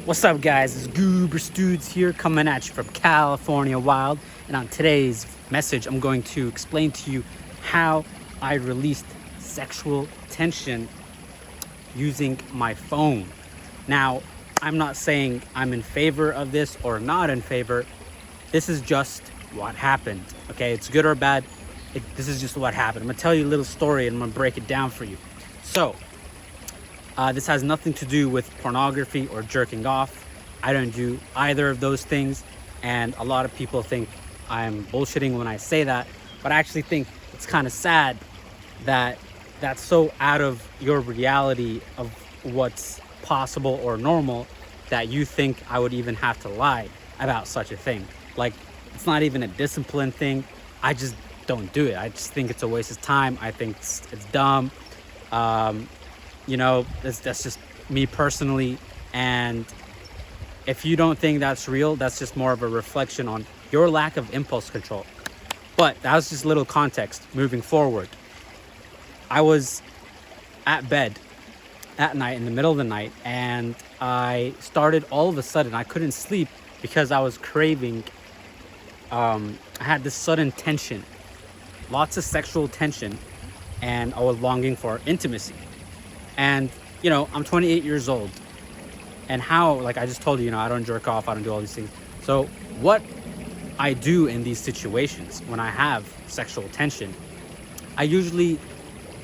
What's up, guys? It's Goober Studes here, coming at you from California Wild. And on today's message, I'm going to explain to you how I released sexual tension using my phone. Now, I'm not saying I'm in favor of this or not in favor. This is just what happened. Okay, it's good or bad. This is just what happened. I'm gonna tell you a little story and I'm gonna break it down for you. So, this has nothing to do with pornography or jerking off. I don't do either of those things. And a lot of people think I'm bullshitting when I say that. But I actually think it's kind of sad that that's so out of your reality of what's possible or normal that you think I would even have to lie about such a thing. Like, it's not even a discipline thing. I just don't do it. I just think it's a waste of time. I think it's dumb. That's just me personally. And if you don't think that's real, that's just more of a reflection on your lack of impulse control. But that was just a little context. Moving forward, I was at bed at night, in the middle of the night, and I started all of a sudden, I couldn't sleep because I was craving, I had this sudden tension, lots of sexual tension, and I was longing for intimacy. And, I'm 28 years old. And like I just told you, I don't jerk off, I don't do all these things. So what I do in these situations when I have sexual tension, I usually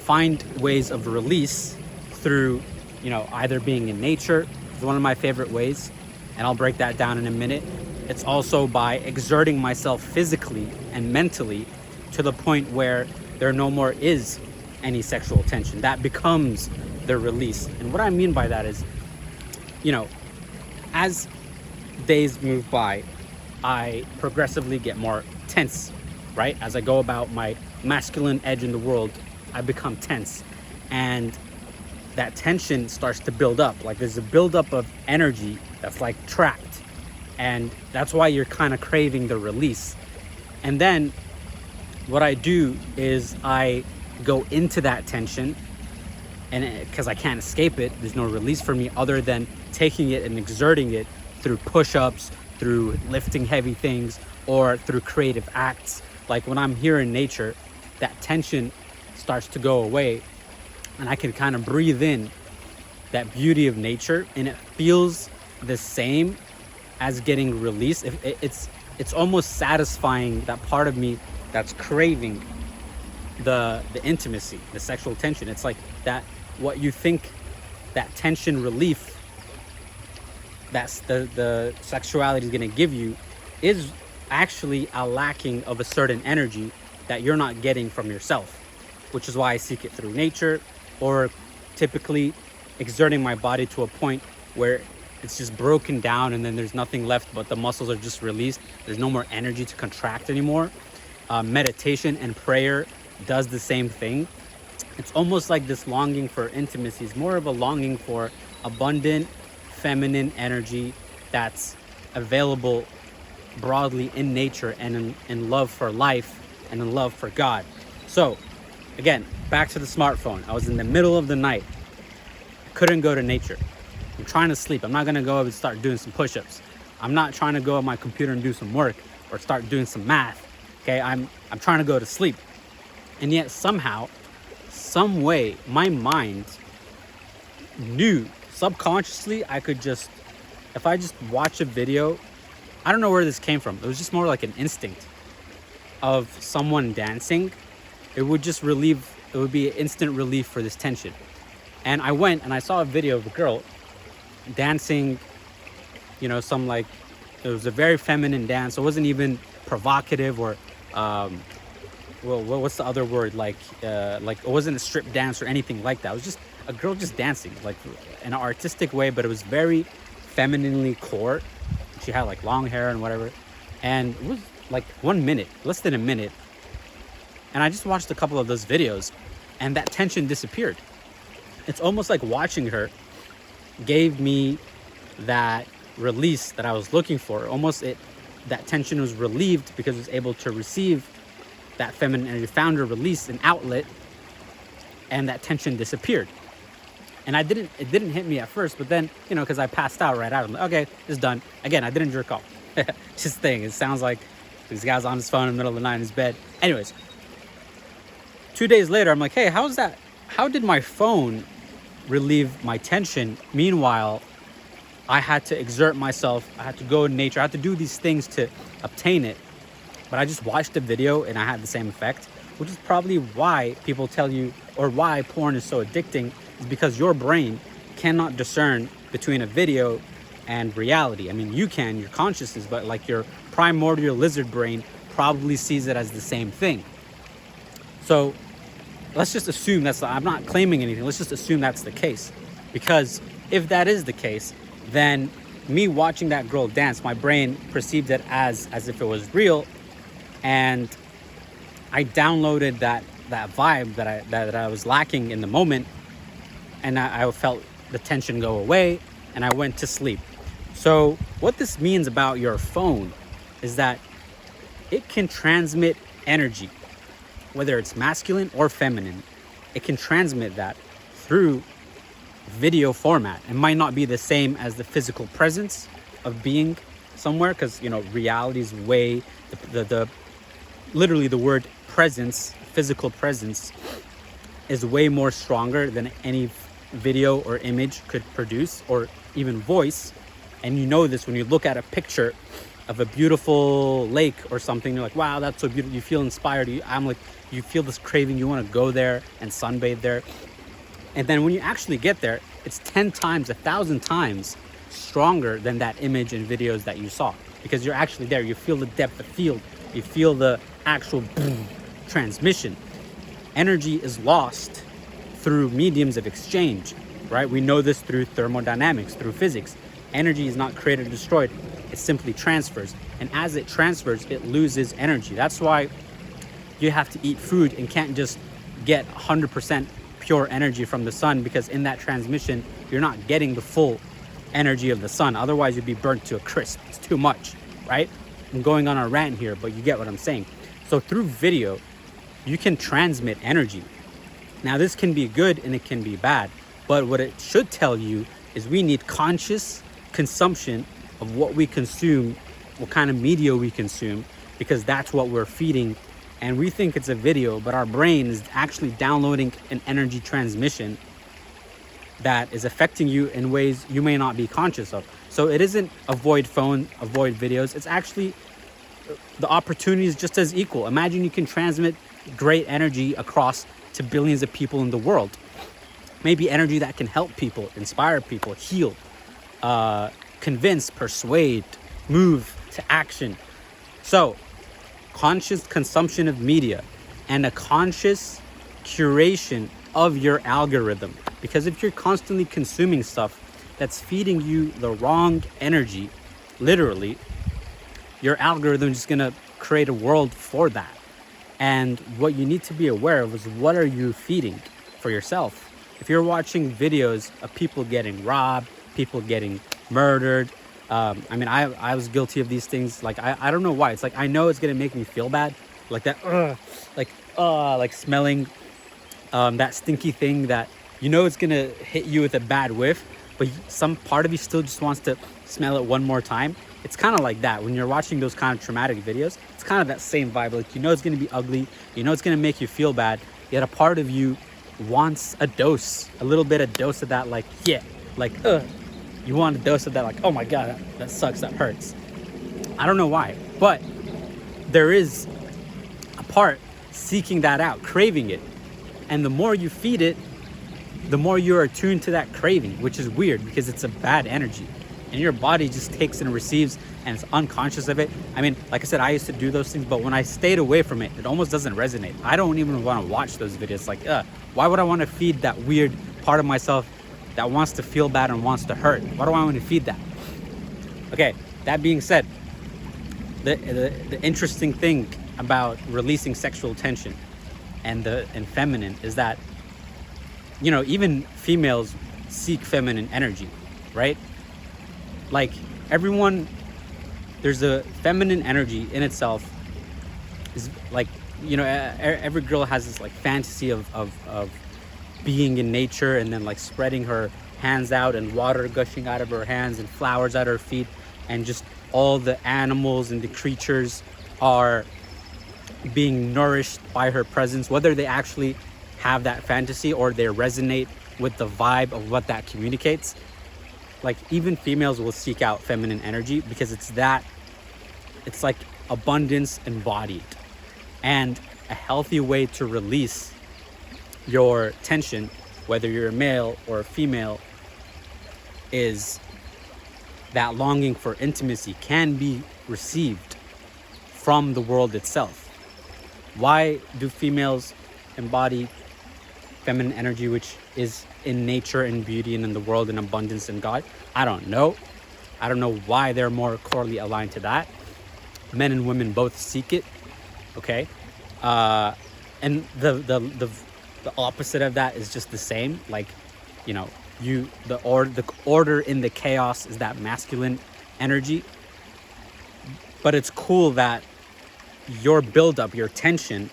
find ways of release through, either being in nature is one of my favorite ways. And I'll break that down in a minute. It's also by exerting myself physically and mentally to the point where there no more is any sexual tension. That becomes the release. And what I mean by that is, as days move by, I progressively get more tense, right? As I go about my masculine edge in the world, I become tense. And that tension starts to build up. Like, there's a buildup of energy that's like trapped. And that's why you're kind of craving the release. And then what I do is I go into that tension, and because I can't escape it, there's no release for me other than taking it and exerting it through push-ups, through lifting heavy things, or through creative acts. Like when I'm here in nature, that tension starts to go away, and I can kind of breathe in that beauty of nature, and it feels the same as getting released. It's almost satisfying that part of me that's craving the intimacy, the sexual tension. It's like that, what you think that tension relief that's the sexuality is going to give you is actually a lacking of a certain energy that you're not getting from yourself, which is why I seek it through nature, or typically exerting my body to a point where it's just broken down and then there's nothing left but the muscles are just released. There's no more energy to contract anymore. Meditation and prayer does the same thing. It's almost like this longing for intimacy is more of a longing for abundant feminine energy that's available broadly in nature and in love for life and in love for God. So again, back to the smartphone. I was in the middle of the night. I couldn't go to nature. I'm trying to sleep. I'm not going to go and start doing some push-ups. I'm not trying to go on my computer and do some work or start doing some math. Okay, I'm trying to go to sleep. And yet somehow, some way, my mind knew subconsciously I could just, if I just watch a video, I don't know where this came from. It was just more like an instinct of someone dancing. It would just relieve, it would be an instant relief for this tension. And I went and I saw a video of a girl dancing, it was a very feminine dance. It wasn't even provocative or, what's the other word? Like it wasn't a strip dance or anything like that. It was just a girl just dancing, like in an artistic way, but it was very femininely core. She had like long hair and whatever. And it was like 1 minute, less than a minute. And I just watched a couple of those videos and that tension disappeared. It's almost like watching her gave me that release that I was looking for. That tension was relieved because it was able to receive that feminine energy, found a release, an outlet, and that tension disappeared. And it didn't hit me at first, but then, because I passed out right out, I'm like, okay, it's done. Again, I didn't jerk off. Just thing. It sounds like this guy's on his phone in the middle of the night in his bed. Anyways, 2 days later, I'm like, hey, how did my phone relieve my tension? Meanwhile, I had to exert myself. I had to go in nature. I had to do these things to obtain it. But I just watched the video and I had the same effect, which is probably why people tell you, or why porn is so addicting, is because your brain cannot discern between a video and reality. I mean, you can, your consciousness, but like your primordial lizard brain probably sees it as the same thing. So let's just assume I'm not claiming anything. Let's just assume that's the case. Because if that is the case, then me watching that girl dance, my brain perceived it as if it was real. And I downloaded that vibe that I was lacking in the moment, and I felt the tension go away, and I went to sleep. So what this means about your phone is that it can transmit energy, whether it's masculine or feminine. It can transmit that through video format. It might not be the same as the physical presence of being somewhere, because reality is way the literally the word presence, physical presence, is way more stronger than any video or image could produce, or even voice. And this when you look at a picture of a beautiful lake or something, you're like, wow, that's so beautiful. You feel inspired. You feel this craving. You want to go there and sunbathe there. And then when you actually get there, it's 10 times, 1,000 times stronger than that image and videos that you saw, because you're actually there. You feel the depth of field. You feel the actual transmission. Energy is lost through mediums of exchange, right? We know this through thermodynamics, through physics. Energy is not created or destroyed. It simply transfers. And as it transfers, it loses energy. That's why you have to eat food and can't just get 100% pure energy from the sun, because in that transmission, you're not getting the full energy of the sun. Otherwise, you'd be burnt to a crisp. It's too much, right? I'm going on a rant here, but you get what I'm saying. So through video, you can transmit energy. Now, this can be good and it can be bad, but what it should tell you is we need conscious consumption of what we consume, what kind of media we consume, because that's what we're feeding. And we think it's a video, but our brain is actually downloading an energy transmission that is affecting you in ways you may not be conscious of. So it isn't avoid phone, avoid videos. It's actually the opportunity is just as equal. Imagine you can transmit great energy across to billions of people in the world. Maybe energy that can help people, inspire people, heal, convince, persuade, move to action. So conscious consumption of media and a conscious curation of your algorithm. Because if you're constantly consuming stuff that's feeding you the wrong energy, literally, your algorithm is just gonna create a world for that. And what you need to be aware of is, what are you feeding for yourself? If you're watching videos of people getting robbed, people getting murdered, I was guilty of these things. Like, I don't know why. It's like, I know it's gonna make me feel bad, like that, like smelling that stinky thing that it's gonna hit you with a bad whiff, but some part of you still just wants to smell it one more time. It's kind of like that when you're watching those kind of traumatic videos. It's kind of that same vibe. Like, it's gonna be ugly, it's gonna make you feel bad, yet a part of you wants a little bit of dose of that, you want a dose of that, like, oh my god, that sucks, that hurts. I don't know why, but there is a part seeking that out, craving it. And the more you feed it, the more you're attuned to that craving, which is weird because it's a bad energy. And your body just takes and receives, and it's unconscious of it. I mean, like I said, I used to do those things, but when I stayed away from it, it almost doesn't resonate. I don't even want to watch those videos. Like, why would I want to feed that weird part of myself that wants to feel bad and wants to hurt? Why do I want to feed that? Okay, that being said, the interesting thing about releasing sexual tension and feminine is that, even females seek feminine energy, right? Like, everyone, there's a feminine energy in itself. Is like, every girl has this like fantasy of being in nature and then like spreading her hands out and water gushing out of her hands and flowers at her feet, and just all the animals and the creatures are being nourished by her presence, whether they actually have that fantasy or they resonate with the vibe of what that communicates. Like even females will seek out feminine energy because it's like abundance embodied. And a healthy way to release your tension, whether you're a male or a female, is that longing for intimacy can be received from the world itself. Why do females embody feminine energy, which is in nature and beauty and in the world and abundance and God? I don't know. I don't know why they're more correlated aligned to that. Men and women both seek it. Okay. And the opposite of that is just the same. Like, you know, the order in the chaos is that masculine energy. But it's cool that your buildup, your tension,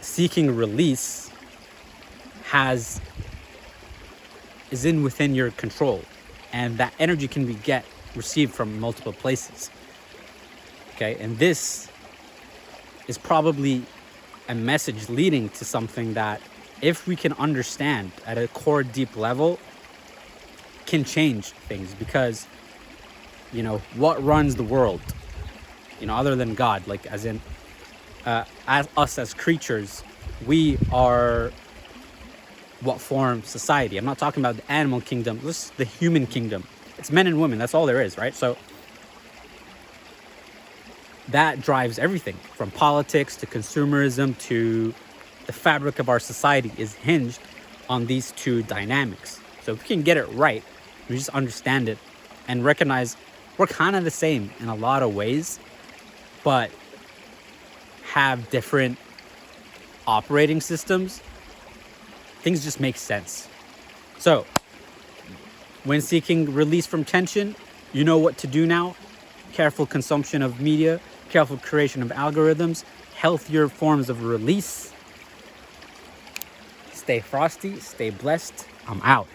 seeking release is within your control, and that energy can be received from multiple places. Okay, and this is probably a message leading to something that, if we can understand at a core deep level, can change things. Because, you know, what runs the world, you know, other than God, like as in as us as creatures, we are what form society. I'm not talking about the animal kingdom, this is the human kingdom. It's men and women, that's all there is, right? So that drives everything from politics to consumerism to the fabric of our society is hinged on these two dynamics. So if we can get it right, we just understand it and recognize we're kind of the same in a lot of ways, but have different operating systems, things just make sense. So when seeking release from tension, you know what to do now. Careful consumption of media, careful creation of algorithms, healthier forms of release. Stay frosty, stay blessed. I'm out.